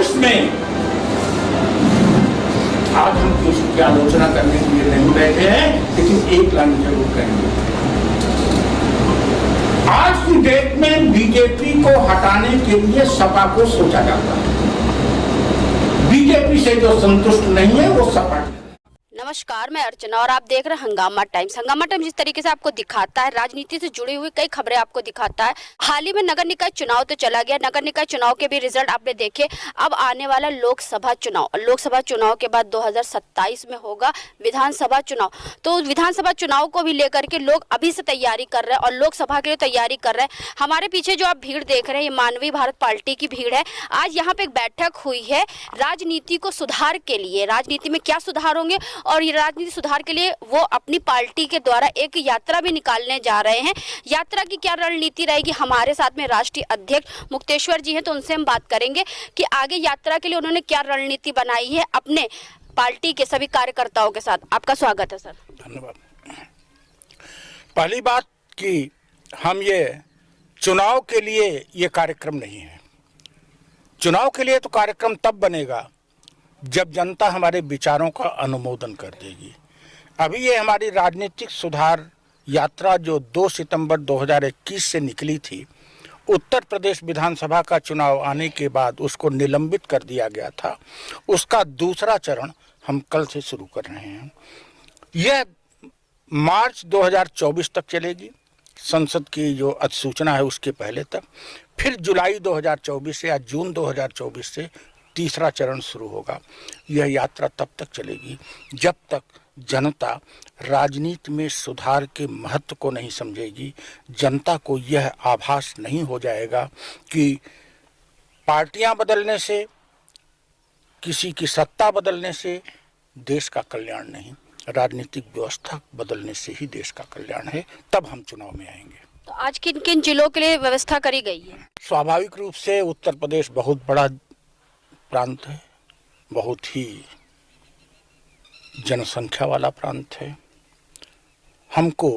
27 में आज हम किसी की आलोचना करने के लिए नहीं बैठे हैं, लेकिन एक लाइन जरूर कहेंगे। आज की डेट में बीजेपी को हटाने के लिए सपा को सोचा जाता है। बीजेपी से जो संतुष्ट नहीं है वो सपा। नमस्कार, मैं अर्चना और आप देख रहे हैं हंगामा टाइम्स। हंगामा टाइम्स जिस तरीके से आपको दिखाता है, राजनीति से जुड़ी हुई कई खबरें आपको दिखाता है। हाल ही में नगर निकाय चुनाव तो चला गया, नगर निकाय चुनाव के भी रिजल्ट आपने देखे। अब आने वाला लोकसभा चुनाव के बाद 2027 में होगा विधानसभा चुनाव। तो विधानसभा चुनाव को भी लेकर के लोग अभी से तैयारी कर रहे हैं और लोकसभा के लिए तैयारी कर रहे हैं। हमारे पीछे जो आप भीड़ देख रहे हैं, ये मानवीय भारत पार्टी की भीड़ है। आज यहाँ पे एक बैठक हुई है राजनीति को सुधार के लिए, राजनीति में क्या सुधार होंगे और ये राजनीति सुधार के लिए वो अपनी पार्टी के द्वारा एक यात्रा भी निकालने जा रहे हैं। यात्रा की क्या रणनीति रहेगी, हमारे साथ में राष्ट्रीय अध्यक्ष मुक्तेश्वर जी हैं, तो उनसे हम बात करेंगे कि आगे यात्रा के लिए उन्होंने क्या रणनीति बनाई है अपने पार्टी के सभी कार्यकर्ताओं के साथ। आपका स्वागत है सर। धन्यवाद। पहली बात कि हम ये चुनाव के लिए ये कार्यक्रम नहीं है। चुनाव के लिए तो कार्यक्रम तब बनेगा जब जनता हमारे विचारों का अनुमोदन कर देगी। अभी ये हमारी राजनीतिक सुधार यात्रा जो 2 सितंबर 2021 से निकली थी, उत्तर प्रदेश विधानसभा का चुनाव आने के बाद उसको निलंबित कर दिया गया था। उसका दूसरा चरण हम कल से शुरू कर रहे हैं। यह मार्च 2024 तक चलेगी, संसद की जो अधिसूचना है उसके पहले तक। फिर जुलाई 2024 से या जून 2024 से तीसरा चरण शुरू होगा। यह यात्रा तब तक चलेगी जब तक जनता राजनीति में सुधार के महत्व को नहीं समझेगी, जनता को यह आभास नहीं हो जाएगा कि पार्टियां बदलने से, किसी की सत्ता बदलने से देश का कल्याण नहीं, राजनीतिक व्यवस्था बदलने से ही देश का कल्याण है। तब हम चुनाव में आएंगे। तो आज किन किन जिलों के लिए व्यवस्था करी गई है? स्वाभाविक रूप से उत्तर प्रदेश बहुत बड़ा प्रांत है, बहुत ही जनसंख्या वाला प्रांत है। हमको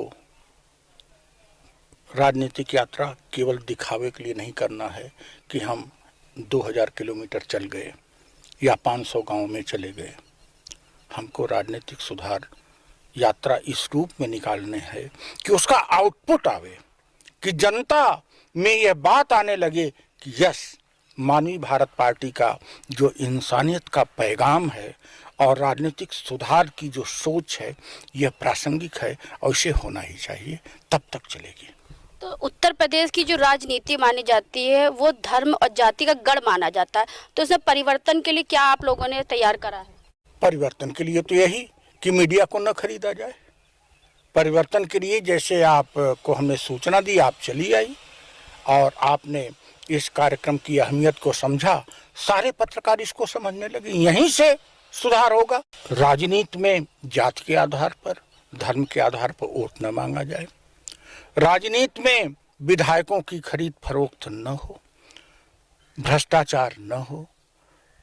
राजनीतिक यात्रा केवल दिखावे के लिए नहीं करना है कि हम 2000 किलोमीटर चल गए या 500 गांव में चले गए। हमको राजनीतिक सुधार यात्रा इस रूप में निकालने हैं कि उसका आउटपुट आवे, कि जनता में यह बात आने लगे कि यस, मानवीय भारत पार्टी का जो इंसानियत का पैगाम है और राजनीतिक सुधार की जो सोच है यह प्रासंगिक है और इसे होना ही चाहिए, तब तक चलेगी। तो उत्तर प्रदेश की जो राजनीति मानी जाती है वो धर्म और जाति का गढ़ माना जाता है, तो इसमें परिवर्तन के लिए क्या आप लोगों ने तैयार करा है? परिवर्तन के लिए तो यही कि मीडिया को न खरीदा जाए। परिवर्तन के लिए जैसे आपको हमने सूचना दी, आप चली आई और आपने इस कार्यक्रम की अहमियत को समझा, सारे पत्रकार इसको समझने लगे, यहीं से सुधार होगा। राजनीति में जाति के आधार पर, धर्म के आधार पर वोट न मांगा जाए। राजनीति में विधायकों की खरीद फरोख्त न हो, भ्रष्टाचार न हो,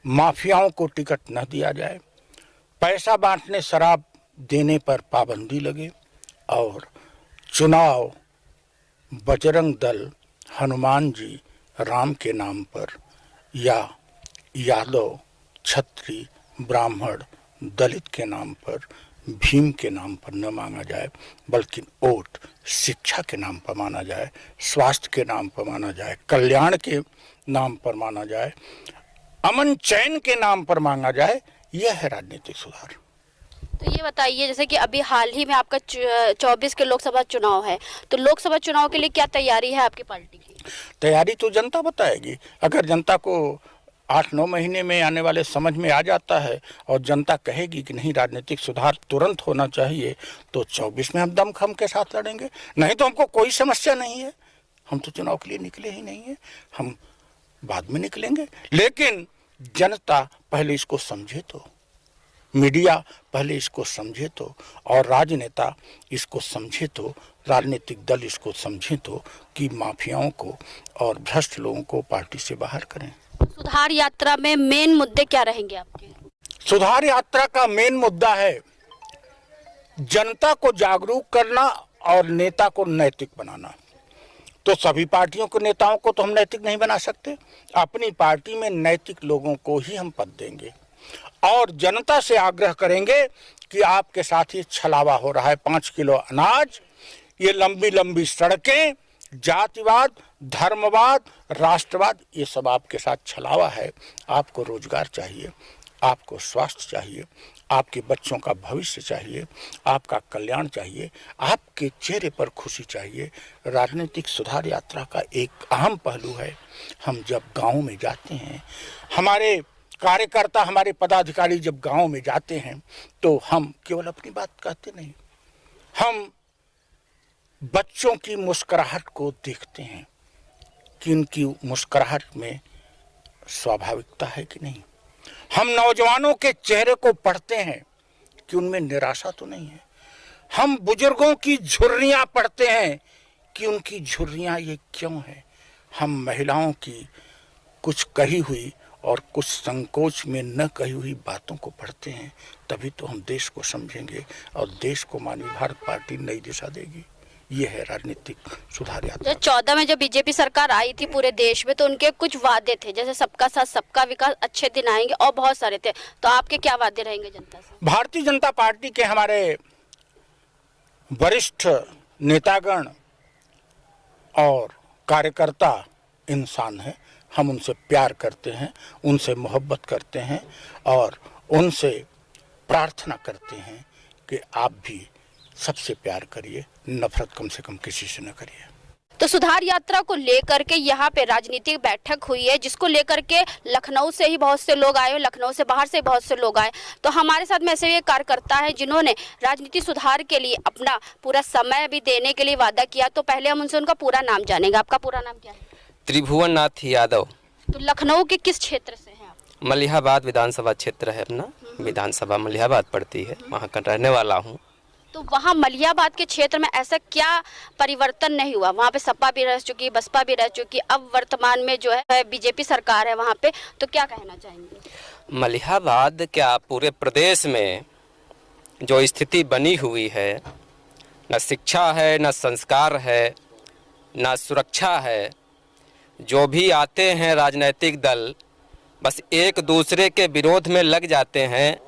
माफियाओं को टिकट न दिया जाए, पैसा बांटने, शराब देने पर पाबंदी लगे और चुनाव बजरंग दल, हनुमान जी, राम के नाम पर या यादव, छत्री, ब्राह्मण, दलित के नाम पर, भीम के नाम पर न मांगा जाए, बल्कि वोट शिक्षा के नाम पर माना जाए, स्वास्थ्य के नाम पर माना जाए, कल्याण के नाम पर माना जाए, अमन चैन के नाम पर मांगा जाए। यह है राजनीतिक सुधार। तो ये बताइए, जैसे कि अभी हाल ही में आपका 24 के लोकसभा चुनाव है, तो लोकसभा चुनाव के लिए क्या तैयारी है आपकी पार्टी की? तैयारी तो जनता बताएगी। अगर जनता को 8-9 महीने में आने वाले समझ में आ जाता है और जनता कहेगी कि नहीं, राजनीतिक सुधार तुरंत होना चाहिए, तो 24 में हम दमखम के साथ लड़ेंगे। नहीं तो हमको कोई समस्या नहीं है, हम तो चुनाव के लिए निकले ही नहीं है, हम बाद में निकलेंगे। लेकिन जनता पहले इसको समझे तो, मीडिया पहले इसको समझे तो, और राजनेता इसको समझे तो, राजनीतिक दल इसको समझे तो कि माफियाओं को और भ्रष्ट लोगों को पार्टी से बाहर करें। सुधार यात्रा में मेन मुद्दे क्या रहेंगे आपके? सुधार यात्रा का मेन मुद्दा है जनता को जागरूक करना और नेता को नैतिक बनाना। तो सभी पार्टियों के नेताओं को तो हम नैतिक नहीं बना सकते। अपनी पार्टी में नैतिक लोगों को ही हम पद देंगे और जनता से आग्रह करेंगे कि आपके साथ ये छलावा हो रहा है। 5 किलो अनाज, ये लंबी लंबी सड़कें, जातिवाद, धर्मवाद, राष्ट्रवाद, ये सब आपके साथ छलावा है। आपको रोजगार चाहिए, आपको स्वास्थ्य चाहिए, आपके बच्चों का भविष्य चाहिए, आपका कल्याण चाहिए, आपके चेहरे पर खुशी चाहिए। राजनीतिक सुधार यात्रा का एक अहम पहलू है। हम जब गांव में जाते हैं, हमारे कार्यकर्ता, हमारे पदाधिकारी जब गांव में जाते हैं, तो हम केवल अपनी बात कहते नहीं, हम बच्चों की मुस्कुराहट को देखते हैं कि उनकी मुस्कुराहट में स्वाभाविकता है कि नहीं। हम नौजवानों के चेहरे को पढ़ते हैं कि उनमें निराशा तो नहीं है। हम बुजुर्गों की झुर्रियां पढ़ते हैं कि उनकी झुर्रियां ये क्यों है। हम महिलाओं की कुछ कही हुई और कुछ संकोच में न कही हुई बातों को पढ़ते हैं। तभी तो हम देश को समझेंगे और देश को मानवीय भारत पार्टी नई दिशा देगी। ये है राजनीतिक सुधार यात्रा। 14 में जब बीजेपी सरकार आई थी पूरे देश में, तो उनके कुछ वादे थे, जैसे सबका साथ सबका विकास, अच्छे दिन आएंगे और बहुत सारे थे। तो आपके क्या वादे रहेंगे जनता से? भारतीय जनता पार्टी के हमारे वरिष्ठ नेतागण और कार्यकर्ता इंसान हैं। हम उनसे प्यार करते हैं, उनसे मोहब्बत करते हैं और उनसे प्रार्थना करते हैं कि आप भी सबसे प्यार करिए, नफरत कम से कम किसी से न करिए। तो सुधार यात्रा को लेकर के यहाँ पे राजनीतिक बैठक हुई है, जिसको लेकर के लखनऊ से ही बहुत से लोग आए, लखनऊ से बाहर से बहुत से लोग आए। तो हमारे साथ में ऐसे एक कार्यकर्ता है जिन्होंने राजनीति सुधार के लिए अपना पूरा समय भी देने के लिए वादा किया। तो पहले हम उनसे उनका पूरा नाम जानेंगे। आपका पूरा नाम क्या है? त्रिभुवन नाथ यादव। तो लखनऊ के किस क्षेत्र से हैं आप? मलिहाबाद विधानसभा क्षेत्र है अपना, विधानसभा मलिहाबाद पड़ती है, वहाँ का रहने वाला हूँ। तो वहाँ मलिहाबाद के क्षेत्र में ऐसा क्या परिवर्तन नहीं हुआ? वहाँ पे सपा भी रह चुकी, बसपा भी रह चुकी, अब वर्तमान में जो है बीजेपी सरकार है वहाँ पे। तो क्या कहना चाहेंगे? मलिहाबाद क्या, पूरे प्रदेश में जो स्थिति बनी हुई है, न शिक्षा है, न संस्कार है, न सुरक्षा है। जो भी आते हैं राजनीतिक दल, बस एक दूसरे के विरोध में लग जाते हैं।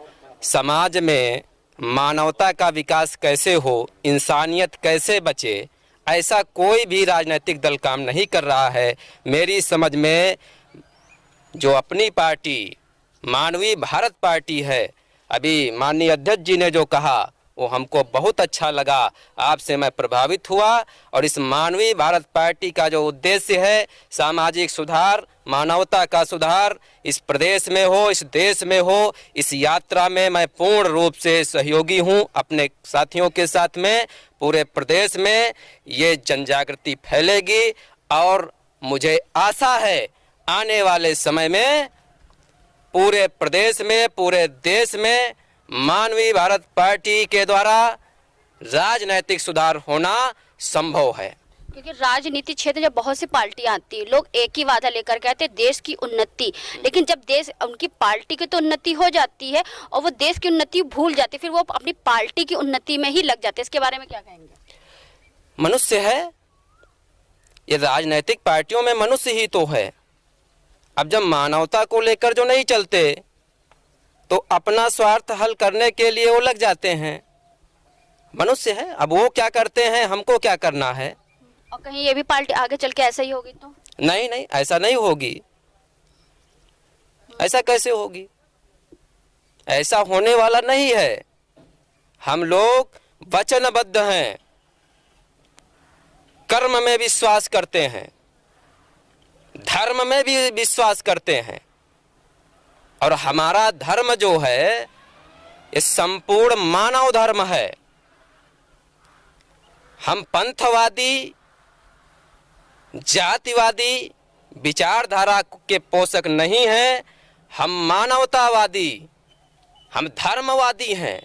समाज में मानवता का विकास कैसे हो, इंसानियत कैसे बचे, ऐसा कोई भी राजनीतिक दल काम नहीं कर रहा है। मेरी समझ में जो अपनी पार्टी मानवीय भारत पार्टी है, अभी माननीय अध्यक्ष जी ने जो कहा वो हमको बहुत अच्छा लगा, आपसे मैं प्रभावित हुआ। और इस मानवीय भारत पार्टी का जो उद्देश्य है, सामाजिक सुधार, मानवता का सुधार इस प्रदेश में हो, इस देश में हो, इस यात्रा में मैं पूर्ण रूप से सहयोगी हूं। अपने साथियों के साथ में पूरे प्रदेश में ये जनजागृति फैलेगी और मुझे आशा है आने वाले समय में पूरे प्रदेश में, पूरे देश में मानवीय भारत पार्टी के द्वारा राजनैतिक सुधार होना संभव है। क्योंकि राजनीति क्षेत्र जब बहुत सी पार्टियां आती है, लोग एक ही वादा लेकर कहते हैं देश की उन्नति, लेकिन जब देश उनकी पार्टी की तो उन्नति हो जाती है और वो देश की उन्नति भूल जाते, फिर वो अपनी पार्टी की उन्नति में ही लग जाते। इसके बारे में क्या कहेंगे? मनुष्य है ये, राजनैतिक पार्टियों में मनुष्य ही तो है। अब जब मानवता को लेकर जो नहीं चलते तो अपना स्वार्थ हल करने के लिए वो लग जाते हैं। मनुष्य है, अब वो क्या करते हैं, हमको क्या करना है। और कहीं ये भी पार्टी आगे चल के ऐसा ही होगी तो? नहीं नहीं, ऐसा नहीं होगी। ऐसा कैसे होगी? ऐसा होने वाला नहीं है। हम लोग वचनबद्ध हैं, कर्म में विश्वास करते हैं, धर्म में भी विश्वास करते हैं। और हमारा धर्म जो है ये संपूर्ण मानव धर्म है। हम पंथवादी, जातिवादी विचारधारा के पोषक नहीं हैं। हम मानवतावादी, हम धर्मवादी हैं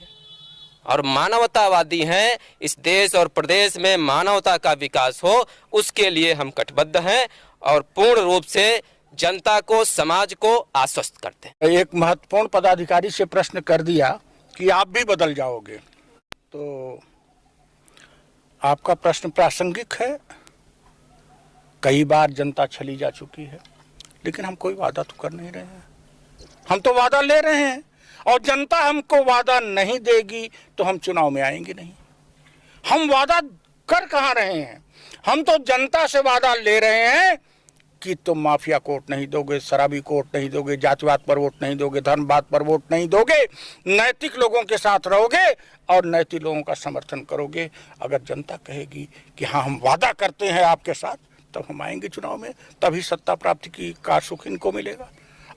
और मानवतावादी हैं। इस देश और प्रदेश में मानवता का विकास हो, उसके लिए हम कटिबद्ध हैं और पूर्ण रूप से जनता को, समाज को आश्वस्त करते हैं। एक महत्वपूर्ण पदाधिकारी से प्रश्न कर दिया कि आप भी बदल जाओगे, तो आपका प्रश्न प्रासंगिक है कई बार जनता छली जा चुकी है, लेकिन हम कोई वादा तो कर नहीं रहे हैं। हम तो वादा ले रहे हैं, और जनता हमको वादा नहीं देगी तो हम चुनाव में आएंगे नहीं। हम वादा कर कहाँ रहे हैं? हम तो जनता से वादा ले रहे हैं कि तुम माफिया को वोट नहीं दोगे, शराबी को वोट नहीं दोगे, जातिवाद पर वोट नहीं दोगे, धर्मवाद पर वोट नहीं दोगे, नैतिक लोगों के साथ रहोगे और नैतिक लोगों का समर्थन करोगे। अगर जनता कहेगी कि हाँ हम वादा करते हैं आपके साथ, तब हम आएंगे चुनाव में, तभी सत्ता प्राप्ति का सुख इनको मिलेगा।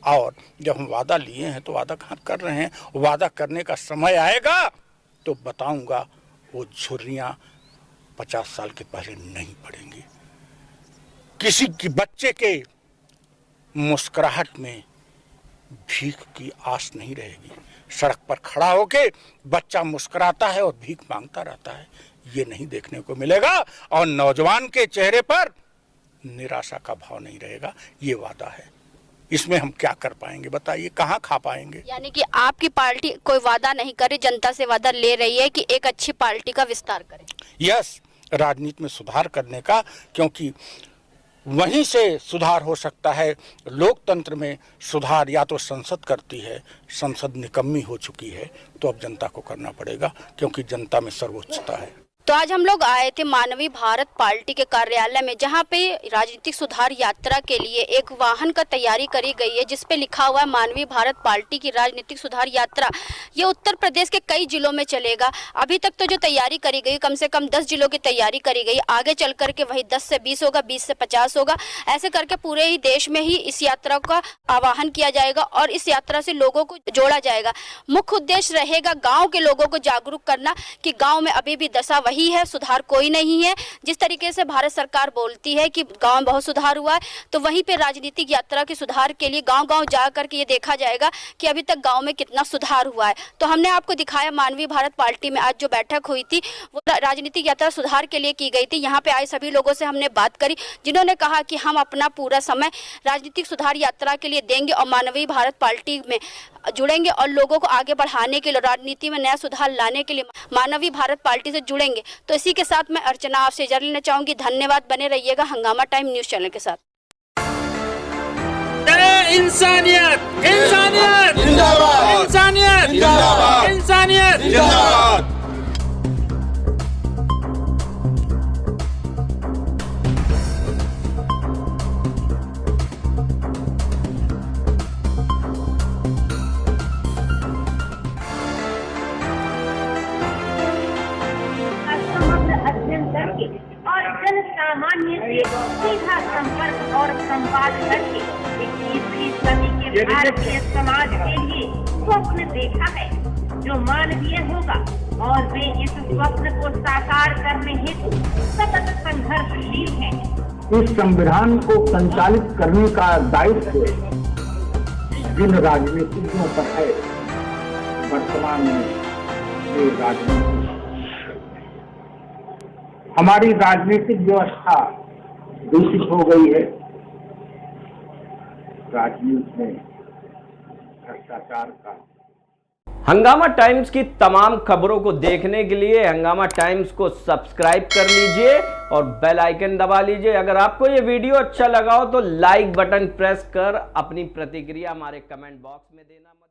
और जब हम वादा लिए हैं तो वादा कहाँ कर रहे हैं? वादा करने का समय आएगा तो बताऊंगा, वो झुर्रियाँ 50 साल के पहले नहीं पड़ेंगी। किसी की बच्चे के मुस्कुराहट में भीख की आस नहीं रहेगी। सड़क पर खड़ा होके बच्चा मुस्कुराता है और भीख मांगता रहता है, ये नहीं देखने को मिलेगा। और नौजवान के चेहरे पर निराशा का भाव नहीं रहेगा। ये वादा है। इसमें हम क्या कर पाएंगे बताइए? कहाँ खा पाएंगे? यानी कि आपकी पार्टी कोई वादा नहीं करे, जनता से वादा ले रही है कि एक अच्छी पार्टी का विस्तार करे। यस, राजनीति में सुधार करने का, क्योंकि वहीं से सुधार हो सकता है। लोकतंत्र में सुधार या तो संसद करती है, संसद निकम्मी हो चुकी है, तो अब जनता को करना पड़ेगा, क्योंकि जनता में सर्वोच्चता है। तो आज हम लोग आए थे मानवीय भारत पार्टी के कार्यालय में, जहां पे राजनीतिक सुधार यात्रा के लिए एक वाहन का तैयारी करी गई है, जिस पे लिखा हुआ है मानवीय भारत पार्टी की राजनीतिक सुधार यात्रा। ये उत्तर प्रदेश के कई जिलों में चलेगा। अभी तक तो जो तैयारी करी गई, कम से कम 10 जिलों की तैयारी करी गई। आगे चल करके वही 10 से 20 होगा, 20 से 50 होगा। ऐसे करके पूरे ही देश में ही इस यात्रा का आह्वान किया जाएगा और इस यात्रा से लोगों को जोड़ा जाएगा। मुख्य उद्देश्य रहेगा गाँव के लोगों को जागरूक करना कि गाँव में अभी भी दशा वही है, सुधार कोई नहीं है। जिस तरीके से भारत सरकार बोलती है कि गांव में बहुत सुधार हुआ है, तो वहीं पे राजनीतिक यात्रा के सुधार के लिए गांव-गांव जा करके ये देखा जाएगा कि अभी तक गांव में कितना सुधार हुआ है। तो हमने आपको दिखाया मानवीय भारत पार्टी में आज जो बैठक हुई थी, वो राजनीतिक यात्रा सुधार के लिए की गई थी। यहाँ पे आए सभी लोगों से हमने बात करी, जिन्होंने कहा कि हम अपना पूरा समय राजनीतिक सुधार यात्रा के लिए देंगे और मानवीय भारत पार्टी में जुड़ेंगे और लोगों को आगे बढ़ाने के लिए, राजनीति में नया सुधार लाने के लिए मानवीय भारत पार्टी से जुड़ेंगे। तो इसी के साथ मैं अर्चना आपसे इजाजत लेना चाहूंगी। धन्यवाद। बने रहिएगा हंगामा टाइम न्यूज चैनल के साथ। इंसानियत इंसानियत जिंदाबाद, इंसानियत जिंदाबाद, इंसानियत जिंदाबाद। और जन सामान्य से सीधा संपर्क और संवाद करके 21वीं सदी के भारतीय समाज के लिए स्वप्न देखा है जो मानवीय होगा, और वे इस स्वप्न को साकार करने हेतु सतत संघर्षशील हैं। इस संविधान को संचालित करने का दायित्व जिन राजनीतिज्ञों पर है, वर्तमान में ये राजनीति, हमारी राजनीतिक व्यवस्था दूषित हो गई है। राजनीति में भ्रष्टाचार का। हंगामा टाइम्स की तमाम खबरों को देखने के लिए हंगामा टाइम्स को सब्सक्राइब कर लीजिए और बेल आइकन दबा लीजिए। अगर आपको ये वीडियो अच्छा लगा हो तो लाइक बटन प्रेस कर अपनी प्रतिक्रिया हमारे कमेंट बॉक्स में देना मत